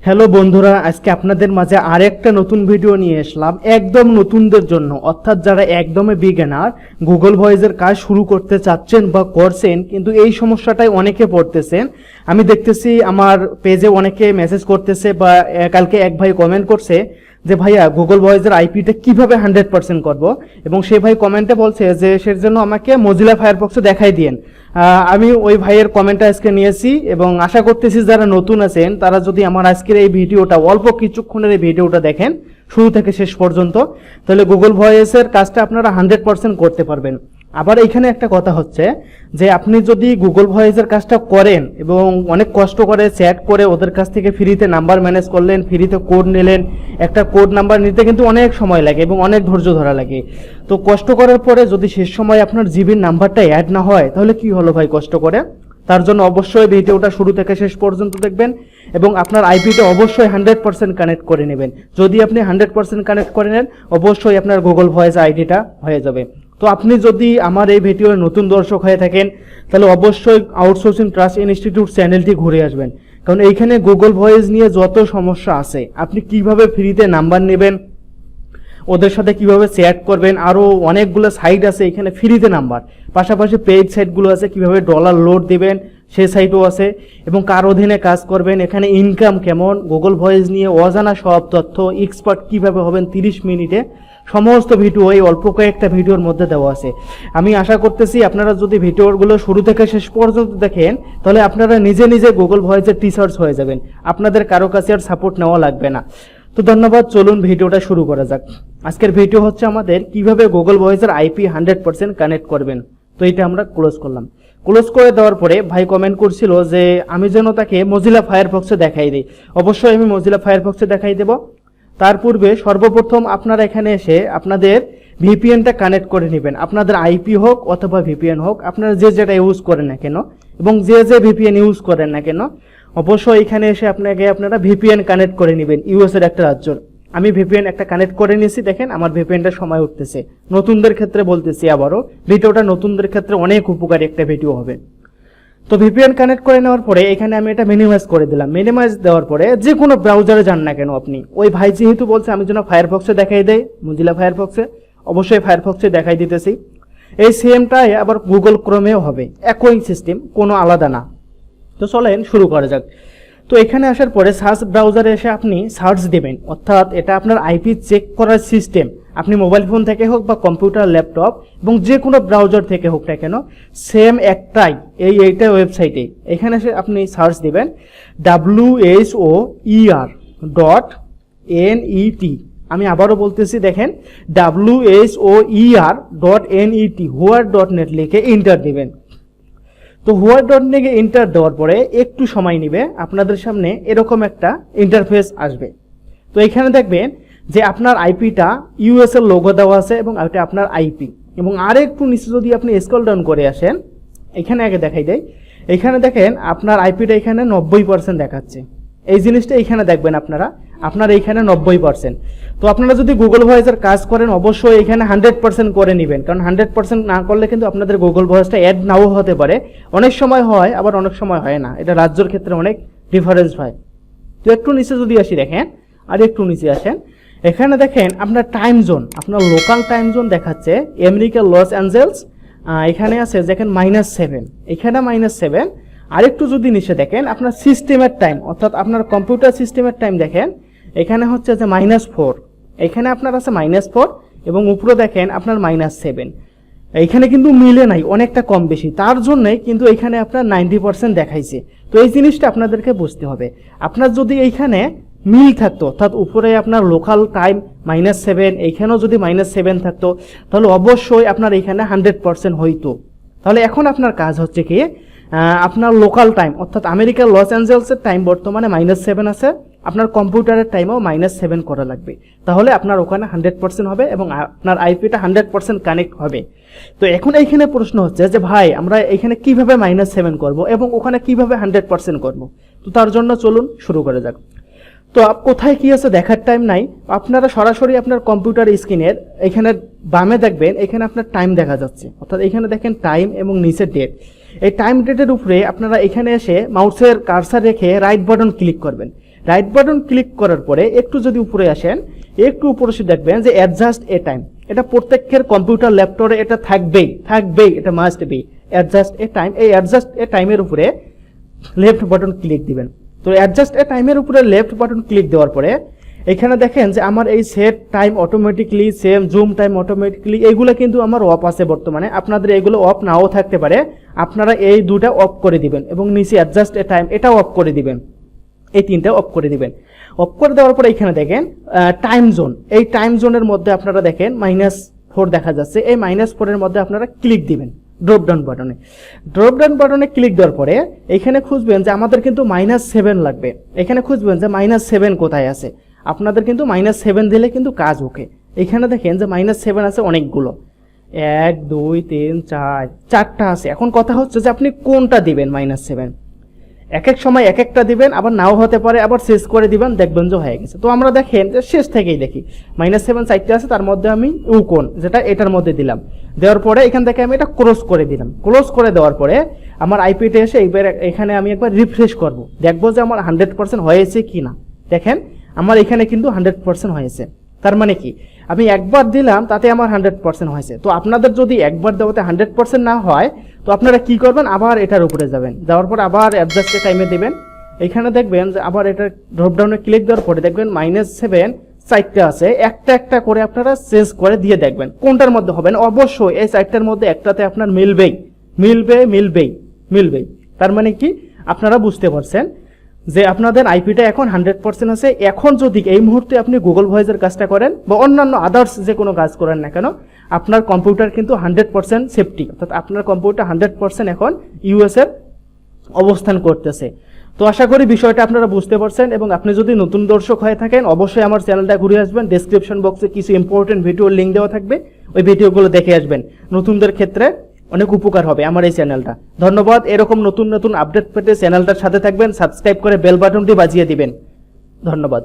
Hello বন্ধুরা, আজকে আপনাদের মাঝে আরেকটা নতুন ভিডিও নিয়ে আসলাম একদম নতুনদের জন্য, অর্থাৎ যারা একদমই বিগিনার গুগল ভয়েসের কাজ শুরু করতে চাচ্ছেন বা করছেন, কিন্তু এই সমস্যাটাই অনেকে পড়তেছেন। আমি দেখতেছি আমার পেজে অনেকে মেসেজ করতেছে বা কালকে এক ভাই কমেন্ট করছে যে ভাইয়া গুগল ভয়েসের আইপিটা কিভাবে 100% করব, এবং সেই ভাই কমেন্টে বলছে যে সের জন্য আমাকে মজিলা ফায়ারফক্সে দেখাই দিয়েন। আমি ওই ভাইয়ের কমেন্টটা আজকে নিয়েছি এবং আশা করতেছি যারা নতুন আছেন তারা যদি আমার আজকের এই ভিডিওটা অল্প কিছুক্ষণের এই ভিডিওটা দেখেন শুরু থেকে শেষ পর্যন্ত, তাহলে গুগল ভয়েসের কাজটা আপনারা 100% করতে পারবেন। আবার এখানে একটা কথা হচ্ছে যে আপনি যদি গুগল ভয়েসের কাজটা করেন এবং অনেক কষ্ট করে চ্যাট করে ওদের কাছ থেকে ফ্রিতে নাম্বার ম্যানেজ করলেন, ফ্রিতে কোড নিলেন, একটা কোড নাম্বার নিতে কিন্তু অনেক সময় লাগে এবং অনেক ধৈর্য ধরা লাগে। তো কষ্ট করার পরে যদি শেষ সময় আপনার জিবির নাম্বারটা অ্যাড না হয় তাহলে কি হলো ভাই কষ্ট করে? তার জন্য অবশ্যই ভিডিওটা শুরু থেকে শেষ পর্যন্ত দেখবেন এবং আপনার আইপিটা অবশ্যই 100% কানেক্ট করে নেবেন। যদি আপনি 100% কানেক্ট করে নেন অবশ্যই আপনার গুগল ভয়েস আইডিটা হয়ে যাবে। তো আপনি যদি আমার এই ভিডিওর নতুন দর্শক হয়ে থাকেন তাহলে অবশ্যই আউটসোর্সিং ট্রাস্ট ইনস্টিটিউট চ্যানেলটি ঘুরে আসবেন, কারণ এইখানে গুগল ভয়েস নিয়ে যত সমস্যা আছে, আপনি কিভাবে ফ্রিতে নাম্বার নেবেন, ওদের সাথে কিভাবে চ্যাট করবেন, আরও অনেকগুলো সাইট আছে এখানে ফ্রিতে নাম্বার, পাশাপাশি পেইড সাইটগুলো আছে, কিভাবে ডলার লোড দিবেন সেই সাইটও আছে, এবং কার অধীনে কাজ করবেন, এখানে ইনকাম কেমন, গুগল ভয়েস নিয়ে অজানা সব তথ্য, এক্সপার্ট কিভাবে হবেন 30 মিনিটে, সমস্ত ভিডিও এই অল্প কয়েকটা ভিডিওর মধ্যে দেওয়া আছে। আমি আশা করতেছি আপনারা যদি ভিডিওগুলো শুরু থেকে শেষ পর্যন্ত দেখেন তাহলে আপনারা নিজে নিজে গুগল ভয়েসের টিচার্স হয়ে যাবেন, আপনাদের কারো কাছে আর সাপোর্ট নেওয়া লাগবে না। তো ধন্যবাদ, চলুন ভিডিওটা শুরু করা যাক। আজকের ভিডিও হচ্ছে আমাদের কিভাবে গুগল ভয়েসের আইপি 100% কানেক্ট করবেন। তো এটা আমরা ক্লোজ করলাম। ক্লোজ করে দেওয়ার পরে ভাই কমেন্ট করছিল যে আমি যেন তাকে মজিলা ফায়ারফক্সে দেখাই দিই। অবশ্যই আমি মজিলা ফায়ারফক্সে দেখাই দেব। তার পূর্বে সর্বপ্রথম আপনারা এখানে এসে আপনাদের ভিপিএনটা কানেক্ট করে নেবেন, আপনাদের আইপি হোক অথবা ভিপিএন হোক, আপনারা যে যেটা ইউজ করেন না কেন এবং যে যে ভিপিএন ইউজ করেন না কেন, অবশ্যই এখানে এসে আপনারা ভিপিএন কানেক্ট করে নেবেন ইউএস এর একটা রাজ্যর। আমি ভিপিএন একটা কানেক্ট করে নিয়েছি, দেখেন আমার ভিপিএনটা সময় উঠতেছে। নতুনদের ক্ষেত্রে বলতেছি আবারও, ভিডিওটা নতুনদের ক্ষেত্রে অনেক উপকারী একটা ভিডিও হবে। তো ভিপিএন কানেক্ট করে নেওয়ার পরে এখানে আমি এটা মিনিমাইজ করে দিলাম। মিনিমাইজ দেওয়ার পরে যে কোনো ব্রাউজারে যান না কেন আপনি, ওই ভাই যেহেতু বলছে আমি যেন ফায়ারফক্সে দেখাই দেয়, মজিলা ফায়ারফক্সে, অবশ্যই ফায়ারফক্সে দেখাই দিতেছি। এই সেমটাই আবার গুগল ক্রোমেও হবে, একই সিস্টেম, কোনো আলাদা না। তো চলেন শুরু করা যাক। তো এখানে আসার পরে সার্চ ব্রাউজারে এসে আপনি সার্চ দেবেন, অর্থাৎ এটা আপনার আইপি চেক করার সিস্টেম। আপনি মোবাইল ফোন থেকে হোক বা কম্পিউটার, ল্যাপটপ এবং যে কোনো ব্রাউজার থেকে হোক না কেন, সেম একটাই এইটা ওয়েবসাইটে। এখানে এসে আপনি সার্চ দেবেন WHOER.NET। আমি আবারও বলতেছি, দেখেন WHOER.NET হোয়ার.নেট লিখে এন্টার দিবেন। তো হোয়ার.নেট এন্টার দেওয়ার পরে একটু সময় নেবে, আপনাদের সামনে এরকম একটা ইন্টারফেস আসবে। তো এখানে দেখবেন যে আপনার আইপিটা ইউএস এর লোগো দেওয়া আছে এবং এটা আপনার আইপি। এবং আর একটু নিচে যদি আপনি স্ক্রল ডাউন করে আসেন, এখানে আগে দেখাই দেয়, এখানে দেখেন আপনার আইপিটা এখানে 90% দেখাচ্ছে। এই জিনিসটা এখানে দেখবেন আপনার এইখানে 90%। তো আপনারা যদি গুগল ভয়েসের কাজ করেন অবশ্যই এখানে 100% করে নেবেন, কারণ 100% না করলে কিন্তু আপনাদের গুগল ভয়েসটা অ্যাড নাও হতে পারে। অনেক সময় হয়, আবার অনেক সময় হয় না, এটা রাজ্যের ক্ষেত্রে অনেক ডিফারেন্স হয়। তো একটু নিচে যদি আসি, দেখেন আর একটু নিচে আসেন, এখানে দেখেন আপনার টাইম জোন, আপনার লোকাল টাইম জোন দেখাচ্ছে আমেরিকা লস অ্যাঞ্জেলস, এখানে আছে দেখেন -7, এখানে -7। আরেকটু যদি নিচে দেখেন আপনার সিস্টেমের টাইম, অর্থাৎ আপনার কম্পিউটার সিস্টেমের টাইম দেখেন, এখানে হচ্ছে যে -4, এখানে আপনার আছে -4 এবং উপরে দেখেন আপনার -7। এইখানে কিন্তু মিলে নাই, অনেকটা কম বেশি, তার জন্যই কিন্তু এখানে আপনার 90% দেখাইছে। তো এই জিনিসটা আপনাদেরকে বুঝতে হবে। আপনার যদি এইখানে মিল থাকতো, অর্থাৎ উপরে আপনার লোকাল টাইম -7, এইখানেও যদি -7 থাকতো তাহলে অবশ্যই আপনার এখানে 100% হইতো। তাহলে এখন আপনার কাজ হচ্ছে কি, আপনার লোকাল টাইম অর্থাৎ আমেরিকার লস অ্যাঞ্জেলসের টাইম বর্তমানে -7 আছে, আপনার কম্পিউটারের টাইমও -7 করা লাগবে, তাহলে আপনার ওখানে 100% হবে এবং আপনার আইপিটা 100% কানেক্ট হবে। তো এখন এইখানে প্রশ্ন হচ্ছে যে ভাই আমরা এখানে কিভাবে -7 করব এবং ওখানে কিভাবে 100% করব। তো তার জন্য চলুন শুরু করা যাক। তো কোথায় কি আছে দেখার টাইম নাই, আপনারা সরাসরি আপনার কম্পিউটার স্ক্রিনের এখানে বামে দেখবেন, এখানে আপনার টাইম দেখা যাচ্ছে, অর্থাৎ এখানে দেখেন টাইম এবং নিচে ডেট। এই টাইম ডেটের উপরে আপনারা এখানে এসে মাউসের কার্সার রেখে রাইট বাটন ক্লিক করবেন। রাইট বাটন ক্লিক করার পরে একটু যদি উপরে আসেন, একটু উপরে দেখবেন যে অ্যাডজাস্ট এ টাইম। এটা প্রত্যেকের কম্পিউটার ল্যাপটপে এটা থাকবেই, এটা must be adjust A time. এই অ্যাডজাস্ট এ টাইমের উপরে লেফট বাটন ক্লিক দিবেন। তো অ্যাডজাস্ট এ টাইমের উপরে লেফট বাটন ক্লিক দেওয়ার পরে এখানে দেখেন যে আমার এই set time automatically, same zoom time automatically, এইগুলো কিন্তু আমার অফ আছে বর্তমানে। আপনাদের এগুলো অফ নাও থাকতে পারে, আপনারা এই দুটা অফ করে দিবেন এবং নিচে অ্যাডজাস্ট এ টাইম এটাও অফ করে দিবেন, এই তিনটা অফ করে দিবেন। অফ করে দেওয়ার পরে এখানে দেখেন টাইম জোন, এই টাইম জোনের মধ্যে আপনারা দেখেন -4 দেখা যাচ্ছে, এই -4 এর মধ্যে আপনারা ক্লিক দিবেন ড্রপ ডাউন বাটনে ক্লিক দেওয়ার পরে এখানে খুঁজবেন যে আমাদের কিন্তু -7 লাগবে। এখানে খুঁজবেন যে -7 কোথায় আছে। আপনাদের কিন্তু -7 দিলে কিন্তু কাজ ওকে। এখানে দেখেন যে -7 আছে অনেকগুলো, 1 2 3 4 4টা আছে। এখন কথা হচ্ছে যে আপনি কোনটা দিবেন -7। এক এক সময় এক একটা দিবেন, আবার নাও হতে পারে, আবার শেষ করে দিবেন, দেখবেন যে হয়ে গেছে। তো আমরা দেখেন যে শেষ থেকেই দেখি -7 4টা আছে, তার মধ্যে আমি কোন যেটা এটার মধ্যে দিলাম। দেওয়ার পরে এখান থেকে আমি এটা ক্লোজ করে দিলাম। ক্লোজ করে দেওয়ার পরে আমার আইপিতে এসে এইবার এখানে আমি একবার রিফ্রেশ করব, দেখবো যে আমার 100% হয়েছে কি না। দেখেন আমার এখানে কিন্তু 100% হয়েছে। তার মানে কি, আমি একবার দিলাম তাতে আমার 100% হয়েছে। তো আপনাদের যদি একবার দেওয়াতে 100% না হয়, তো আপনারা কি করবেন, আবার এটার উপরে যাবেন, যাওয়ার পর আবার অ্যাডজাস্ট টাইমে দেবেন। এখানে দেখবেন যে আবার এটা ড্রপ ডাউনে ক্লিক দেওয়ার পরে দেখবেন -7 4টা আছে, একটা একটা করে আপনারা চেঞ্জ করে দিয়ে দেখবেন কোনটার মধ্যে হবে। অবশ্যই এই 4টার মধ্যে একটাতে আপনার মিলবেই। তার মানে কি, আপনারা বুঝতে পারছেন যে আপনাদের আইপিটা এখন 100% আছে। এখন যদি এই মুহূর্তে আপনি গুগল ভয়েসের কাজটা করেন বা অন্যান্য আদার্স যে কোনো কাজ করেন না কেন, আপনার কম্পিউটার কিন্তু 100% সেফটি, অর্থাৎ আপনার কম্পিউটার 100% এখন ইউএস এর অবস্থান করতেছে। তো আশা করি বিষয়টা আপনারা বুঝতে পারছেন, এবং আপনি যদি নতুন দর্শক হয়ে থাকেন অবশ্যই আমার চ্যানেলটা ঘুরে আসবেন। ডেসক্রিপশন বক্সে কিছু ইম্পর্টেন্ট ভিডিওর লিঙ্ক দেওয়া থাকবে, ওই ভিডিওগুলো দেখে আসবেন। নতুনদের ক্ষেত্রে অনেক উপকার হবে আমার এই চ্যানেলটা। ধন্যবাদ। এরকম নতুন আপডেট পেতে চ্যানেলটার সাথে থাকবেন, সাবস্ক্রাইব করে বেল বাটনটি বাজিয়ে দিবেন। ধন্যবাদ।